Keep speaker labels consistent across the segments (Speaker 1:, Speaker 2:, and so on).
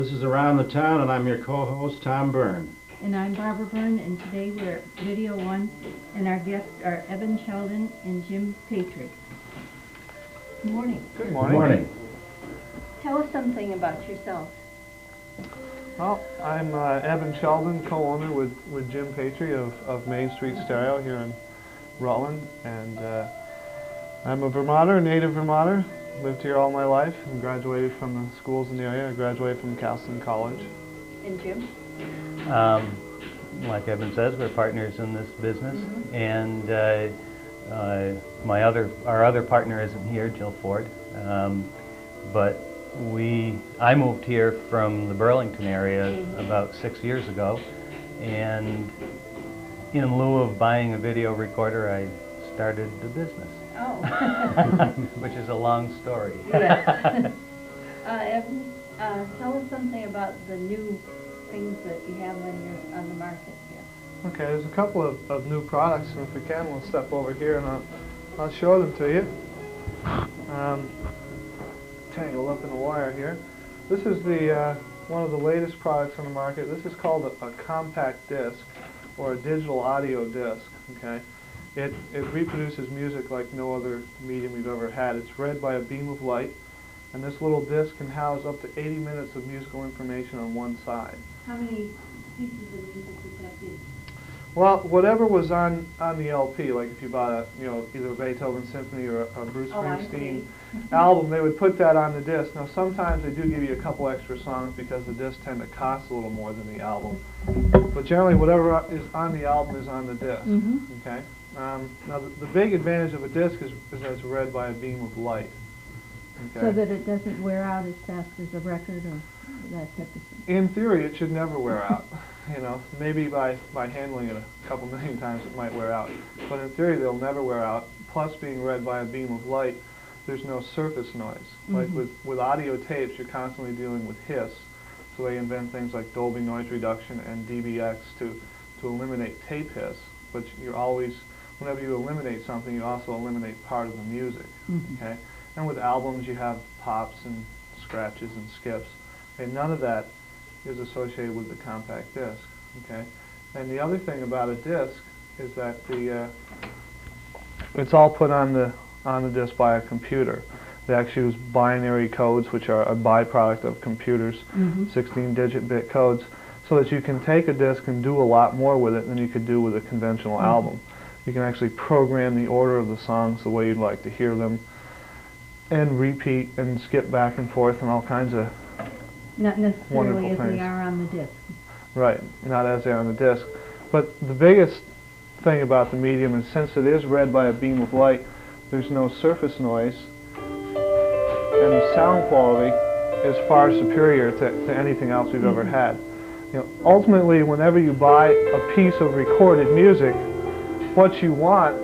Speaker 1: This is Around the Town, and I'm your co-host, Tom Byrne.
Speaker 2: And I'm Barbara Byrne, and today we're at Video 1, and our guests are Eben Sheldon and Jim Patrick. Good morning.
Speaker 3: Good morning.
Speaker 1: Good morning.
Speaker 2: Tell us something about yourself.
Speaker 3: Well, I'm Eben Sheldon, co-owner with Jim Patrick of Main Street Stereo here in Rutland, and I'm a Vermonter, a native Vermonter. Lived here all my life and graduated from the schools in the area. I graduated from Castleton College.
Speaker 2: And Jim?
Speaker 4: Like Eben says, we're partners in this business, and our other partner isn't here, Jill Ford, but I moved here from the Burlington area about 6 years ago, and in lieu of buying a video recorder, I started the business.
Speaker 2: Oh.
Speaker 4: Which is a long story.
Speaker 2: Yes. Eben, tell us something about the new things that you have on the market here.
Speaker 3: Okay, there's a couple of new products, and if we can, we'll step over here and I'll show them to you. Tangled up in the wire here. This is the one of the latest products on the market. This is called a compact disc, or a digital audio disc. Okay. It reproduces music like no other medium we've ever had. It's read by a beam of light, and this little disc can house up to 80 minutes of musical information on one side.
Speaker 2: How many pieces of music would that be?
Speaker 3: Well, whatever was on the LP, like if you bought either a Beethoven symphony or a Bruce Springsteen album, they would put that on the disc. Now sometimes they do give you a couple extra songs because the discs tend to cost a little more than the album. But generally whatever is on the album is on the disc. Okay. Now the big advantage of a disc is that it's read by a beam of light. Okay.
Speaker 2: So that it doesn't wear out as fast as a record or that type of thing?
Speaker 3: In theory, it should never wear out. Maybe by handling it a couple million times it might wear out. But in theory, they'll never wear out. Plus, being read by a beam of light, there's no surface noise. Like with audio tapes, you're constantly dealing with hiss. So they invent things like Dolby noise reduction and DBX to eliminate tape hiss. But you're always, whenever you eliminate something, you also eliminate part of the music. Okay? And with albums, you have pops and scratches and skips. Okay? None of that is associated with the compact disc. Okay? And the other thing about a disc is that it's all put on the disc by a computer. They actually use binary codes, which are a byproduct of computers, 16-digit bit codes, so that you can take a disc and do a lot more with it than you could do with a conventional album. You can actually program the order of the songs the way you'd like to hear them, and repeat and skip back and forth and all kinds of
Speaker 2: Not necessarily as
Speaker 3: things.
Speaker 2: they are on the disc.
Speaker 3: Right, not as they are on the disc. But the biggest thing about the medium is since it is read by a beam of light, there's no surface noise, and the sound quality is far superior to anything else we've ever had. Ultimately, whenever you buy a piece of recorded music, what you want,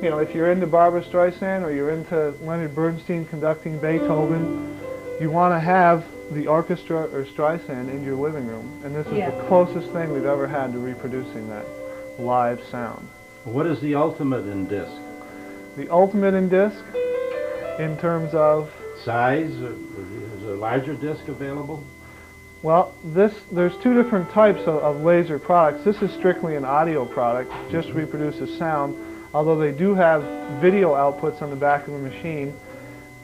Speaker 3: if you're into Barbra Streisand or you're into Leonard Bernstein conducting Beethoven, you want to have the orchestra or Streisand in your living room. And this is the closest thing we've ever had to reproducing that live sound.
Speaker 1: What is the ultimate in disc?
Speaker 3: The ultimate in disc, in terms of
Speaker 1: Size? Is a larger disc available?
Speaker 3: well, there's two different types of laser products. This is strictly an audio product, just reproduces sound, although they do have video outputs on the back of the machine.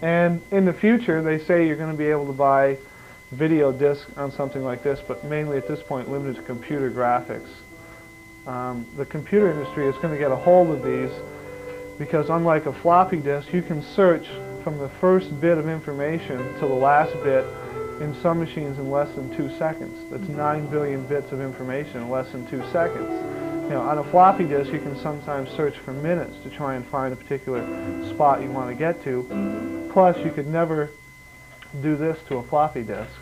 Speaker 3: And in the future, they say you're going to be able to buy video disc on something like this, but mainly at this point limited to computer graphics. The computer industry is going to get a hold of these because unlike a floppy disk, you can search from the first bit of information to the last bit in some machines in less than 2 seconds. That's 9 billion bits of information in less than 2 seconds. On a floppy disk, you can sometimes search for minutes to try and find a particular spot you want to get to. Plus, you could never do this to a floppy disk.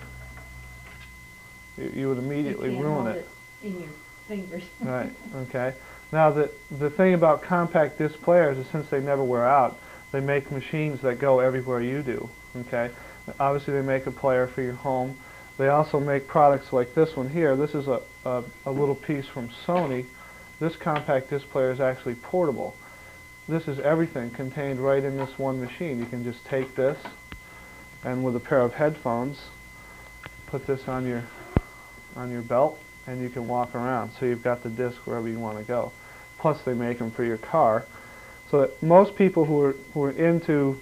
Speaker 3: You would immediately ruin it.
Speaker 2: In your fingers.
Speaker 3: Right. Okay. Now, the thing about compact disc players is since they never wear out, they make machines that go everywhere you do. Okay. Obviously, they make a player for your home. They also make products like this one here. This is a little piece from Sony. This compact disc player is actually portable. This is everything contained right in this one machine. You can just take this and with a pair of headphones put this on your belt, and you can walk around. So you've got the disc wherever you want to go. Plus, they make them for your car. So that most people who are into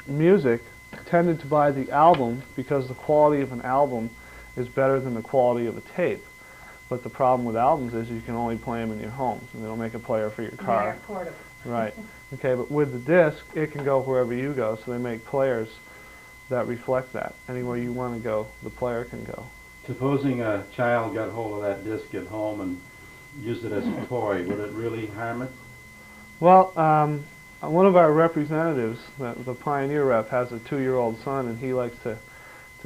Speaker 3: music tended to buy the album because the quality of an album is better than the quality of a tape. But the problem with albums is you can only play them in your homes, and they don't make a player for your car.
Speaker 2: They're portable.
Speaker 3: Right. Okay, but with the disc, it can go wherever you go, so they make players that reflect that. Anywhere you want to go, the player can go.
Speaker 1: Supposing a child got hold of that disc at home and used it as a toy, would it really harm it?
Speaker 3: Well, one of our representatives, the Pioneer rep, has a 2-year-old son, and he likes to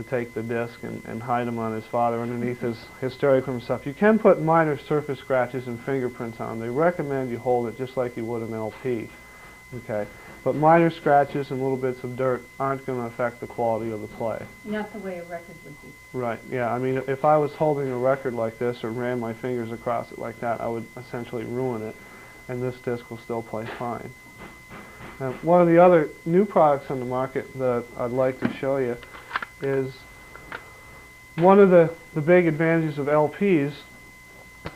Speaker 3: take the disc and hide them on his father underneath his Stereochrome and stuff. You can put minor surface scratches and fingerprints on. They recommend you hold it just like you would an LP. Okay, but minor scratches and little bits of dirt aren't going to affect the quality of the play.
Speaker 2: Not the way a record would be.
Speaker 3: Right, yeah, I mean, if I was holding a record like this or ran my fingers across it like that, I would essentially ruin it, and this disc will still play fine. Now, one of the other new products on the market that I'd like to show you is one of the big advantages of LPs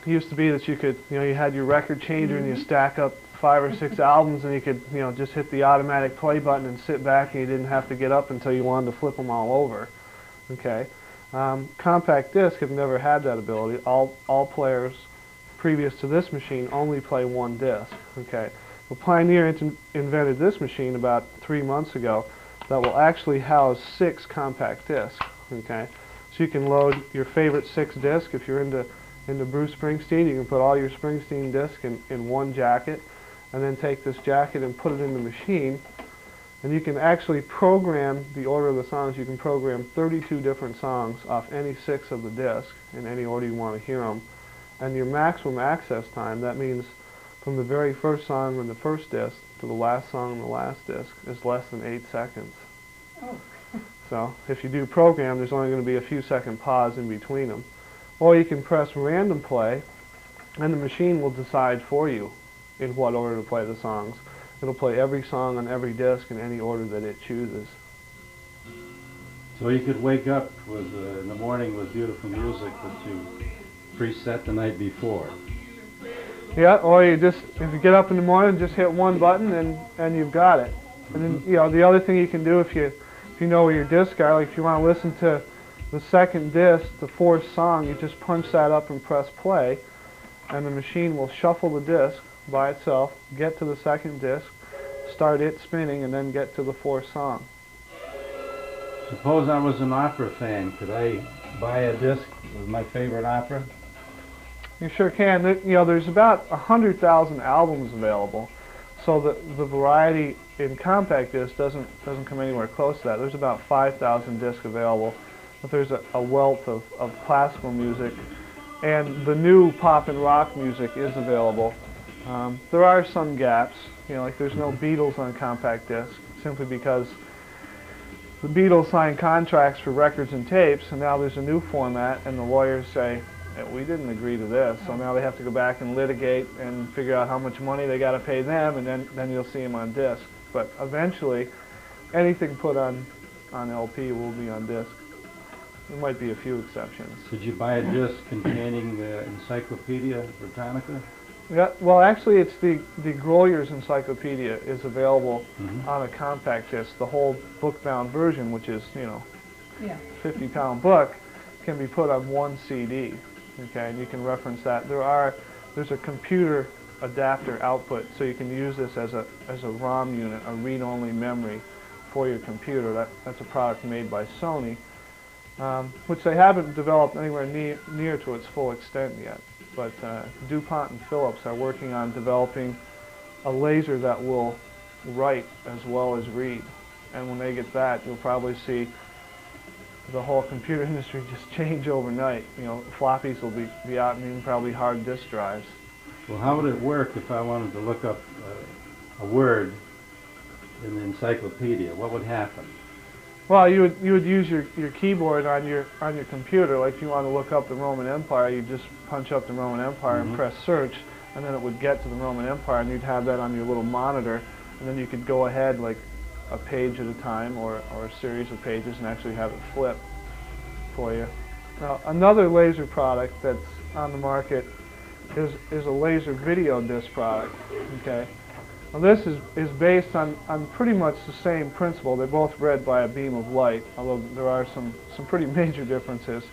Speaker 3: used to be that you could, you had your record changer and you stack up 5 or 6 albums, and you could, just hit the automatic play button and sit back, and you didn't have to get up until you wanted to flip them all over. Okay, compact disc have never had that ability. All players previous to this machine only play one disc. Okay, well, Pioneer invented this machine about 3 months ago that will actually house 6 compact discs. Okay, so you can load your favorite 6 discs. If you're into Bruce Springsteen, you can put all your Springsteen discs in one jacket, and then take this jacket and put it in the machine, and you can actually program the order of the songs. You can program 32 different songs off any 6 of the discs in any order you want to hear them. And your maximum access time, that means from the very first song on the first disc to the last song on the last disc, is less than 8 seconds.
Speaker 2: Oh.
Speaker 3: So if you do program, there's only going to be a few second pause in between them. Or you can press random play, and the machine will decide for you in what order to play the songs. It'll play every song on every disc in any order that it chooses.
Speaker 1: So you could wake up with in the morning with beautiful music that you preset the night before.
Speaker 3: Yeah, or you just, if you get up in the morning, just hit one button and you've got it. And then, the other thing you can do if you know where your discs are, like if you want to listen to the second disc, the 4th song, you just punch that up and press play, and the machine will shuffle the disc by itself, get to the second disc, start it spinning, and then get to the 4th song.
Speaker 1: Suppose I was an opera fan. Could I buy a disc with my favorite opera?
Speaker 3: You sure can. There's about 100,000 albums available, so the variety in compact disc doesn't come anywhere close to that. There's about 5,000 discs available, but there's a wealth of classical music, and the new pop and rock music is available. There are some gaps, like there's no Beatles on compact disc, simply because the Beatles signed contracts for records and tapes, and now there's a new format, and the lawyers say, we didn't agree to this, so now they have to go back and litigate and figure out how much money they got to pay them, and then you'll see them on disc. But eventually, anything put on LP will be on disc. There might be a few exceptions.
Speaker 1: Could you buy a disc containing the Encyclopedia Britannica?
Speaker 3: Yeah, well, actually, it's the Grolier's Encyclopedia is available on a compact disc. The whole book-bound version, which is, 50-pound book, can be put on one CD. Okay, and you can reference that. There's a computer adapter output, so you can use this as a ROM unit, a read-only memory for your computer. That's a product made by Sony, which they haven't developed anywhere near to its full extent yet. But DuPont and Philips are working on developing a laser that will write as well as read. And when they get that, you'll probably see the whole computer industry just change overnight. Floppies will be out, and even probably hard disk drives.
Speaker 1: Well, how would it work if I wanted to look up a word in the encyclopedia? What would happen?
Speaker 3: Well, you would use your keyboard on your computer. Like if you want to look up the Roman Empire, you just punch up the Roman Empire and press search, and then it would get to the Roman Empire, and you'd have that on your little monitor, and then you could go ahead like a page at a time or a series of pages and actually have it flip. for you. Now, another laser product that's on the market is a laser video disc product. Okay. Now this is based on pretty much the same principle. They're both read by a beam of light, although there are some pretty major differences.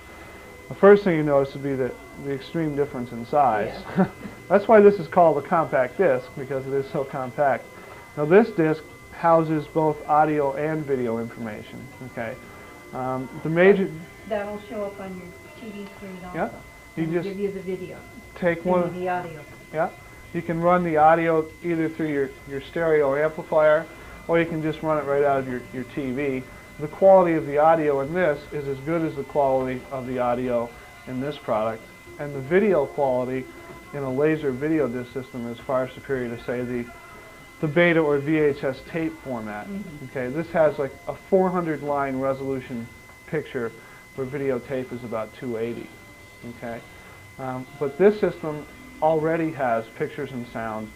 Speaker 3: The first thing you notice would be the extreme difference in size. Yeah. That's why this is called a compact disc, because it is so compact. Now this disc houses both audio and video information. Okay. The major...
Speaker 2: That'll show up on your TV screen also.
Speaker 3: Yeah. You
Speaker 2: and
Speaker 3: just
Speaker 2: give you the video.
Speaker 3: Take one.
Speaker 2: The audio.
Speaker 3: Yeah. You can run the audio either through your stereo amplifier, or you can just run it right out of your TV. The quality of the audio in this is as good as the quality of the audio in this product. And the video quality in a laser video disc system is far superior to, say, the Beta or VHS tape format. Mm-hmm. Okay, this has like a 400 line resolution picture where videotape is about 280. Okay, but this system already has pictures and sound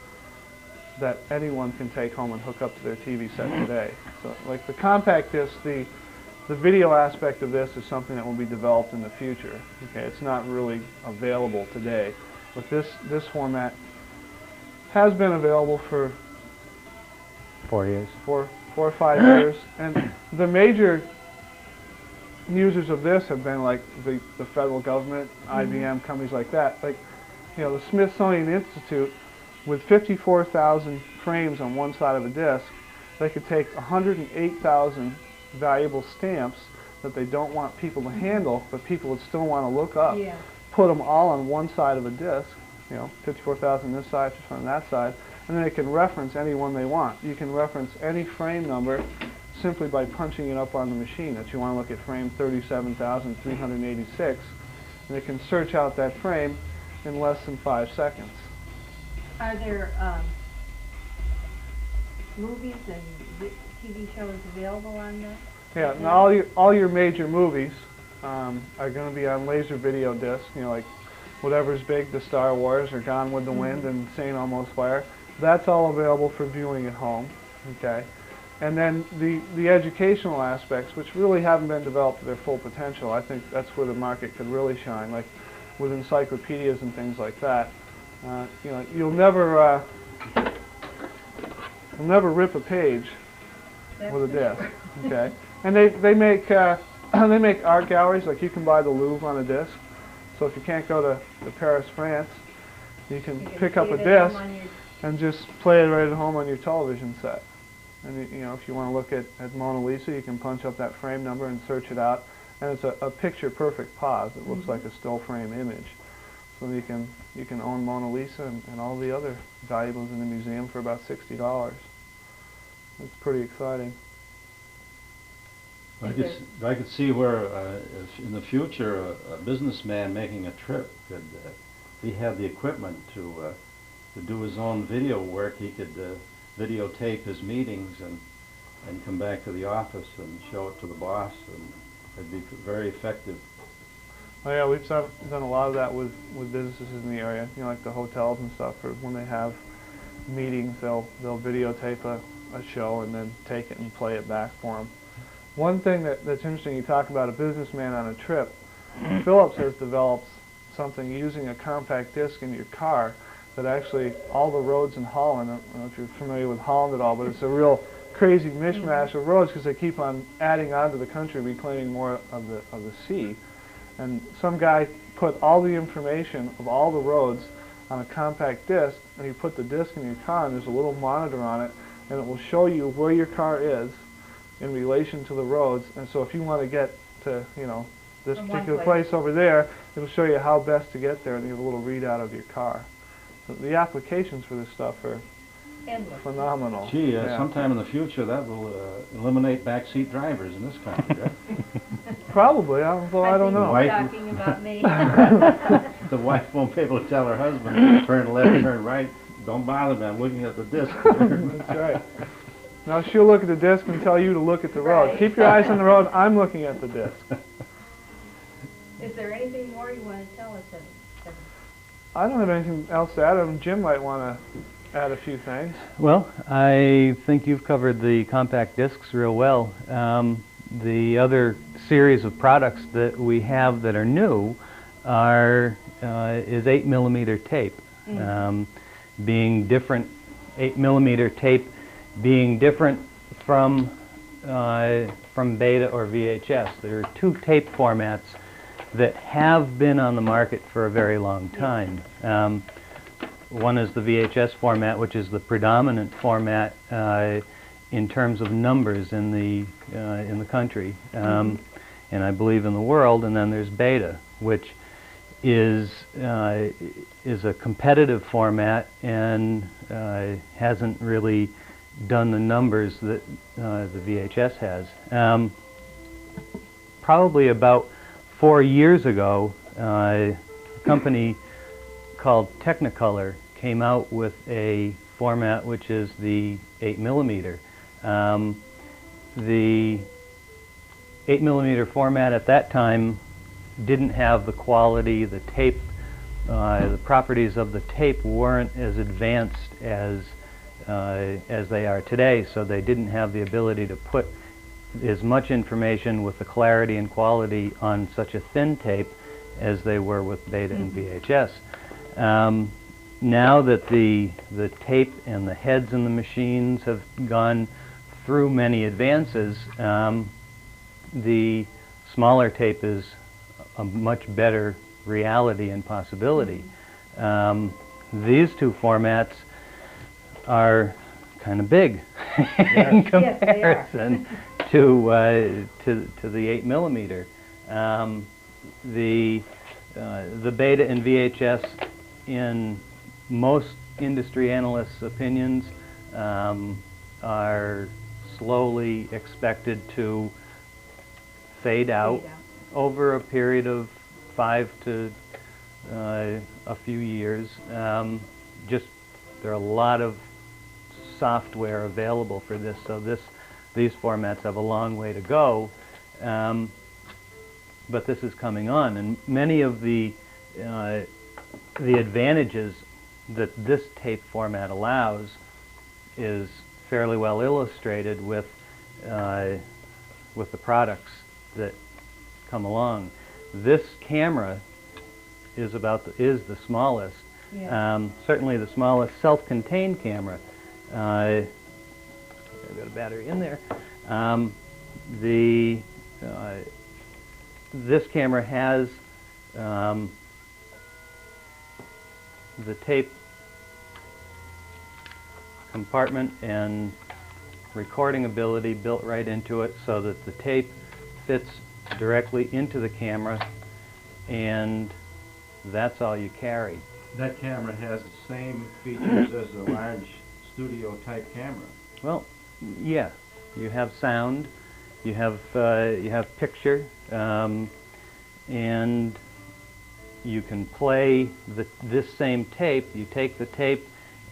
Speaker 3: that anyone can take home and hook up to their TV set today. So, like the compact disc, the video aspect of this is something that will be developed in the future. Okay, it's not really available today, but this format has been available for
Speaker 4: 4 years.
Speaker 3: 4 or 5 years, and the major users of this have been like the federal government, IBM, companies like that. Like, you know, the Smithsonian Institute, with 54,000 frames on one side of a disc, they could take 108,000 valuable stamps that they don't want people to handle, but people would still want to look up. Yeah. Put them all on one side of a disc, you know, 54,000 this side, 54,000 on that side, and then they can reference any one they want. You can reference any frame number simply by punching it up on the machine that you want to look at frame 37,386, and they can search out that frame in less than 5 seconds.
Speaker 2: Are there movies and TV shows available on that?
Speaker 3: Yeah, and all your major movies are going to be on laser video disc. You know, like whatever's big, the Star Wars or Gone with the Wind and St. Elmo's Fire. That's all available for viewing at home. Okay. And then the educational aspects, which really haven't been developed to their full potential, I think that's where the market could really shine, like with encyclopedias and things like that. You know, you'll never rip a page with a disc. Okay. And they make art galleries, like you can buy the Louvre on a disc. So if you can't go to Paris, France, you can pick up a disc and just play it right at home on your television set. And you know, if you want to look at Mona Lisa, you can punch up that frame number and search it out, and it's a picture-perfect pose. It looks like a still frame image. So you can own Mona Lisa and all the other valuables in the museum for about $60. It's pretty exciting.
Speaker 1: I could see where if in the future a businessman making a trip could, if he had the equipment to do his own video work, he could videotape his meetings and come back to the office and show it to the boss, and it'd be very effective.
Speaker 3: Oh yeah, we've done a lot of that with businesses in the area. You know, like the hotels and stuff. For when they have meetings, they'll videotape a show and then take it and play it back for them. One thing that's interesting, you talk about a businessman on a trip. Philips has developed something using a compact disc in your car that actually all the roads in Holland, I don't know if you're familiar with Holland at all, but it's a real crazy mishmash of roads because they keep on adding on to the country, reclaiming more of the sea. And some guy put all the information of all the roads on a compact disc, and you put the disc in your car, and there's a little monitor on it, and it will show you where your car is in relation to the roads. And so if you want to get to, you know, this particular place over there, it'll show you how best to get there, and you have a little readout of your car. So the applications for this stuff are phenomenal.
Speaker 1: Gee, sometime in the future that will eliminate backseat drivers in this country, right?
Speaker 3: Probably, although I don't know.
Speaker 2: Talking about me.
Speaker 1: The wife won't be able to tell her husband, turn left, turn right. Don't bother me, I'm looking at the disc.
Speaker 3: That's right. Now she'll look at the disc and tell you to look at the road. Keep your eyes on the road, I'm looking at the disc.
Speaker 2: Is there anything more you want to tell us?
Speaker 3: I don't have anything else to add. Jim might want to add a few things.
Speaker 4: Well, I think you've covered the compact discs real well. The other series of products that we have that are new is 8mm tape. Being different, 8mm tape being different from Beta or VHS. There are two tape formats that have been on the market for a very long time. One is the VHS format, which is the predominant format in terms of numbers in the country, and I believe in the world. And then there's Beta, which is a competitive format and hasn't really done the numbers that the VHS has. Probably about 4 years ago, a company called Technicolor came out with a format which is the 8mm. The 8mm format at that time didn't have the quality, the tape, the properties of the tape weren't as advanced as they are today, so they didn't have the ability to put as much information with the clarity and quality on such a thin tape as they were with Beta and VHS. Now that the tape and the heads in the machines have gone through many advances, the smaller tape is a much better reality and possibility. These two formats are kind of big in comparison to the 8mm. The Beta and VHS, in most industry analysts' opinions, are slowly expected to fade out over a period of 5 to a few years. Just there are a lot of software available for this, so these formats have a long way to go. But this is coming on, and many of the advantages that this tape format allows is fairly well illustrated with the products that come along. This camera is the smallest, certainly the smallest self-contained camera. I've got a battery in there. This camera has the tape compartment and recording ability built right into it, so that the tape fits directly into the camera, and that's all you carry.
Speaker 1: That camera has the same features as a large studio type camera.
Speaker 4: Well, yeah, you have sound, you have picture, and you can play this same tape. You take the tape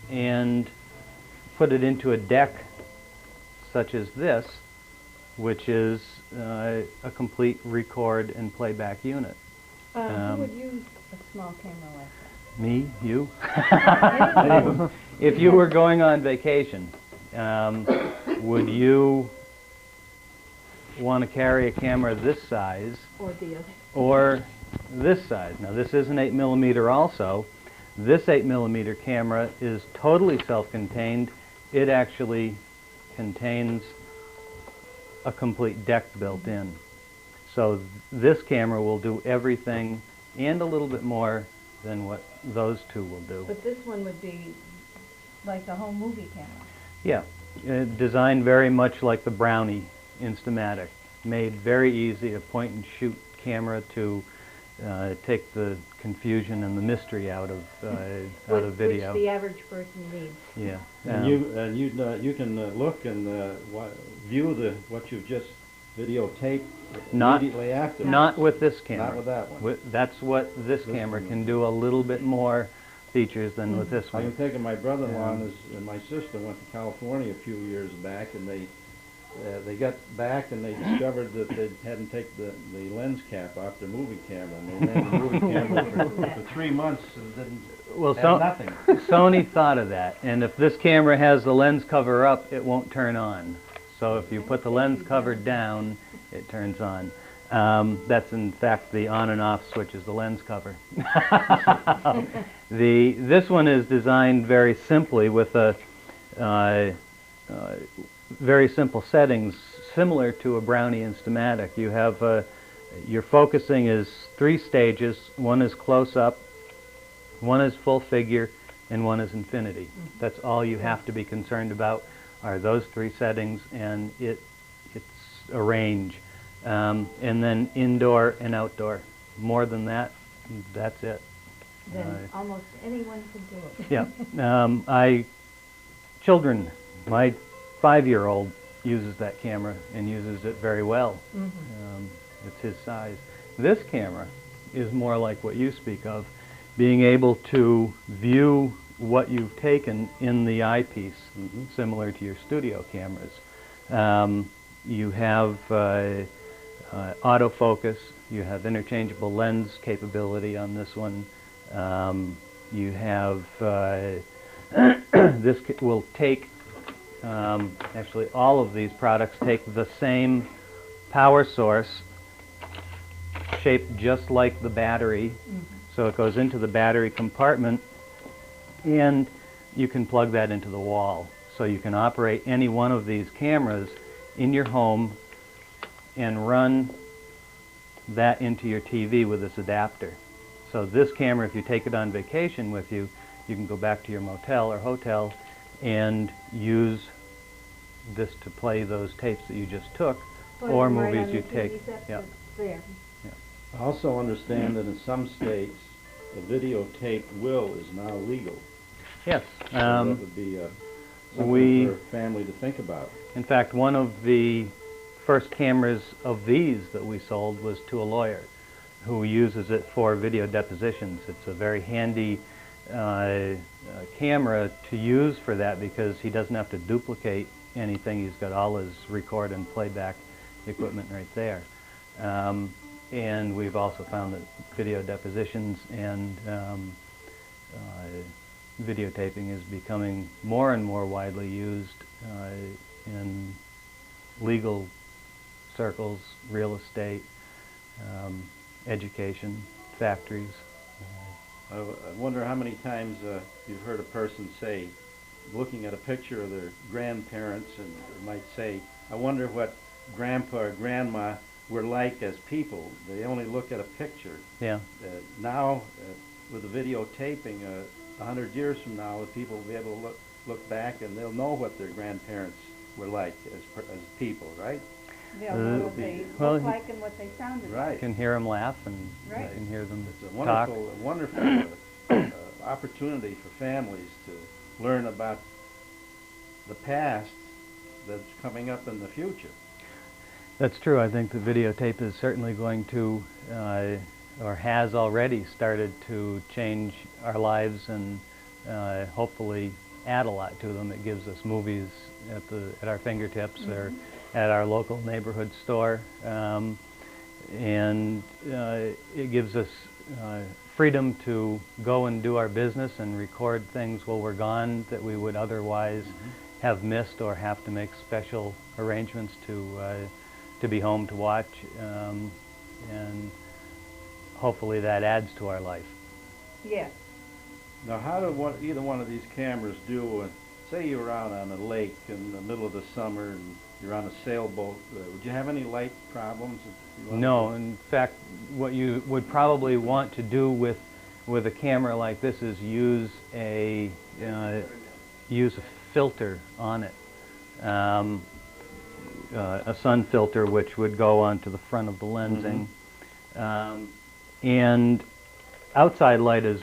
Speaker 4: and put it into a deck such as this, which is a complete record and playback unit.
Speaker 2: Who would use a small camera like that?
Speaker 4: Me? You? If you were going on vacation, would you want to carry a camera this size
Speaker 2: Or the other?
Speaker 4: or this size? Now, this is an 8mm also. This 8mm camera is totally self-contained. It actually contains a complete deck built in. So this camera will do everything and a little bit more than what those two will do.
Speaker 2: But this one would be like a home movie camera.
Speaker 4: Yeah, designed very much like the Brownie Instamatic. Made very easy, a point-and-shoot camera to take the confusion and the mystery out of video.
Speaker 2: Which the average person needs.
Speaker 4: Yeah.
Speaker 1: And you can look and view what you've just videotaped immediately after.
Speaker 4: Not with this camera.
Speaker 1: Not with that one.
Speaker 4: That's what this camera can do, a little bit more features than with this one.
Speaker 1: I'm thinking my brother-in-law and my sister went to California a few years back, and they got back and they discovered that they hadn't taken the lens cap off their movie camera, and they ran the movie camera for 3 months and didn't have nothing.
Speaker 4: Sony thought of that, and if this camera has the lens cover up, it won't turn on. So if you put the lens cover down, it turns on. That's in fact the on and off switch is the lens cover. This one is designed very simply with a very simple settings similar to a Brownie Instamatic. You have your focusing is 3 stages. One is close up, one is full figure, and one is infinity. That's all you have to be concerned about are those 3 settings, and it's a range. And then indoor and outdoor. More than that, that's it.
Speaker 2: Then almost anyone can do it.
Speaker 4: Yeah. Children, my 5-year-old uses that camera and uses it very well. It's his size. This camera is more like what you speak of, being able to view what you've taken in the eyepiece, similar to your studio cameras. You have autofocus, you have interchangeable lens capability on this one. You have, this will take, actually all of these products take the same power source, shaped just like the battery. So it goes into the battery compartment, and you can plug that into the wall. So you can operate any one of these cameras in your home and run that into your TV with this adapter. So this camera, if you take it on vacation with you, you can go back to your motel or hotel and use this to play those tapes that you just took, or movies you take.
Speaker 2: There.
Speaker 1: I also understand that in some states, the videotape will is now legal.
Speaker 4: Yes.
Speaker 1: So that would be something for a family to think about.
Speaker 4: In fact, one of the first cameras of these that we sold was to a lawyer who uses it for video depositions. It's a very handy camera to use for that because he doesn't have to duplicate anything. He's got all his record and playback equipment right there. And we've also found that video depositions and videotaping is becoming more and more widely used in legal circles, real estate, education, factories.
Speaker 1: I wonder how many times you've heard a person say, looking at a picture of their grandparents, and might say, I wonder what grandpa or grandma were like as people. They only look at a picture.
Speaker 4: Yeah.
Speaker 1: Now, with the videotaping, 100 years from now, people will be able to look back and they'll know what their grandparents were like as people, right?
Speaker 2: They'll know what they look like and what they sounded like.
Speaker 4: You can hear them laugh and you can hear them
Speaker 1: It's a
Speaker 4: talk.
Speaker 1: wonderful opportunity for families to learn about the past that's coming up in the future.
Speaker 4: That's true. I think the videotape is certainly going to, or has already started to change our lives and hopefully add a lot to them. It gives us movies at our fingertips or at our local neighborhood store, and it gives us freedom to go and do our business and record things while we're gone that we would otherwise have missed or have to make special arrangements to be home to watch, and hopefully that adds to our life.
Speaker 2: Yes.
Speaker 1: Now, how do either one of these cameras do, say you're out on a lake in the middle of the summer and you're on a sailboat, would you have any light problems?
Speaker 4: No, in fact, what you would probably want to do with a camera like this is use a filter on it. A sun filter which would go onto the front of the lensing. And outside light is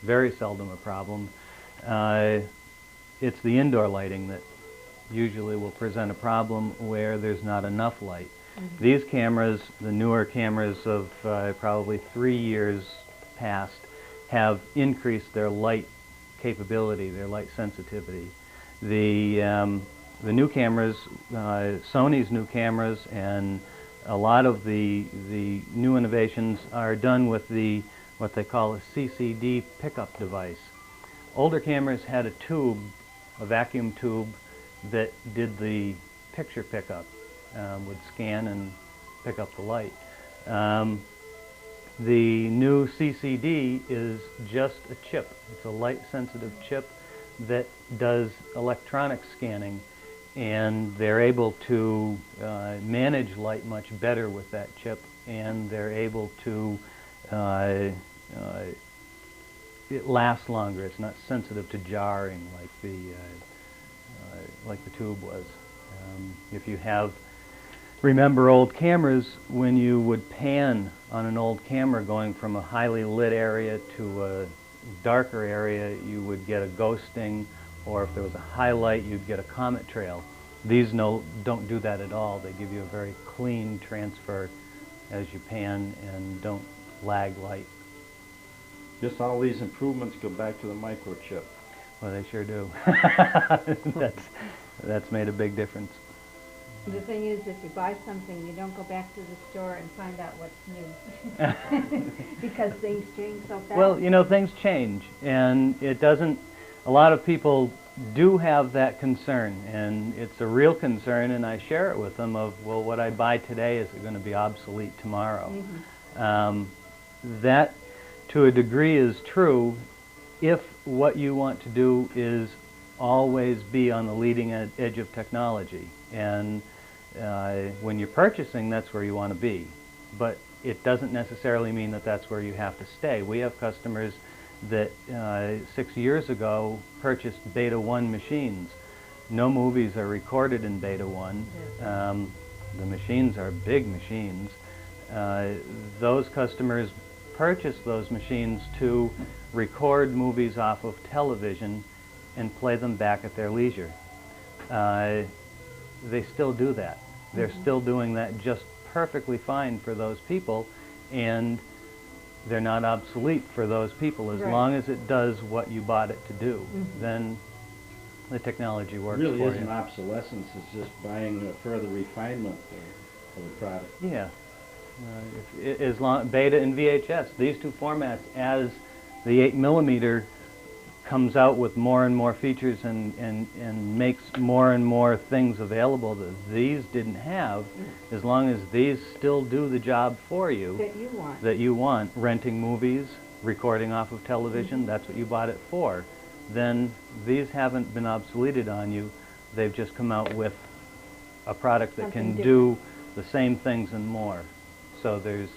Speaker 4: very seldom a problem. It's the indoor lighting that usually will present a problem where there's not enough light. These cameras, the newer cameras of probably 3 years past, have increased their light capability, their light sensitivity. The new cameras, Sony's new cameras, and a lot of the new innovations are done with what they call a CCD pickup device. Older cameras had a tube, a vacuum tube, that did the picture pickup, would scan and pick up the light. The new CCD is just a chip. It's a light-sensitive chip that does electronic scanning, and they're able to manage light much better with that chip, and they're able to it lasts longer. It's not sensitive to jarring like the tube was. If you remember old cameras, when you would pan on an old camera going from a highly lit area to a darker area, you would get a ghosting, or if there was a highlight, you'd get a comet trail. These don't do that at all. They give you a very clean transfer as you pan and don't lag light.
Speaker 1: Just all these improvements go back to the microchip.
Speaker 4: Well, they sure do. That's made a big difference.
Speaker 2: The thing is, if you buy something, you don't go back to the store and find out what's new. Because things change so fast.
Speaker 4: Well, you know, things change, and it doesn't, a lot of people do have that concern, and it's a real concern, and I share it with them of, well, what I buy today, is it going to be obsolete tomorrow? Mm-hmm. That, to a degree, is true if what you want to do is always be on the leading edge of technology. And when you're purchasing, that's where you want to be. But it doesn't necessarily mean that that's where you have to stay. We have customers that 6 years ago purchased Beta 1 machines. No movies are recorded in Beta 1. The machines are big machines. Those customers purchase those machines to record movies off of television and play them back at their leisure. They still do that. They're still doing that just perfectly fine for those people, and they're not obsolete for those people. As long as it does what you bought it to do, then the technology works for you.
Speaker 1: It really isn't obsolescence, it's just buying a further refinement of the product.
Speaker 4: Yeah. As long, Beta and VHS, these two formats, as the 8mm comes out with more and more features and makes more and more things available that these didn't have, as long as these still do the job for you that you want, renting movies, recording off of television, that's what you bought it for, then these haven't been obsoleted on you. They've just come out with a product that can do the same things and more. So there's,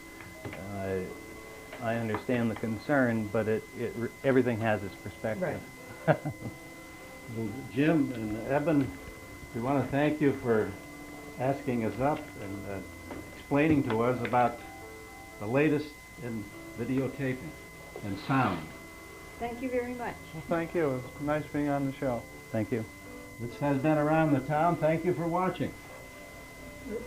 Speaker 4: I understand the concern, but everything has its perspective.
Speaker 2: Right.
Speaker 1: Well, Jim and Eben, we want to thank you for asking us up and explaining to us about the latest in videotaping and sound.
Speaker 2: Thank you very much.
Speaker 3: Well, thank you. It was nice being on the show.
Speaker 4: Thank you.
Speaker 1: This has been Around the Town. Thank you for watching.
Speaker 2: Oops.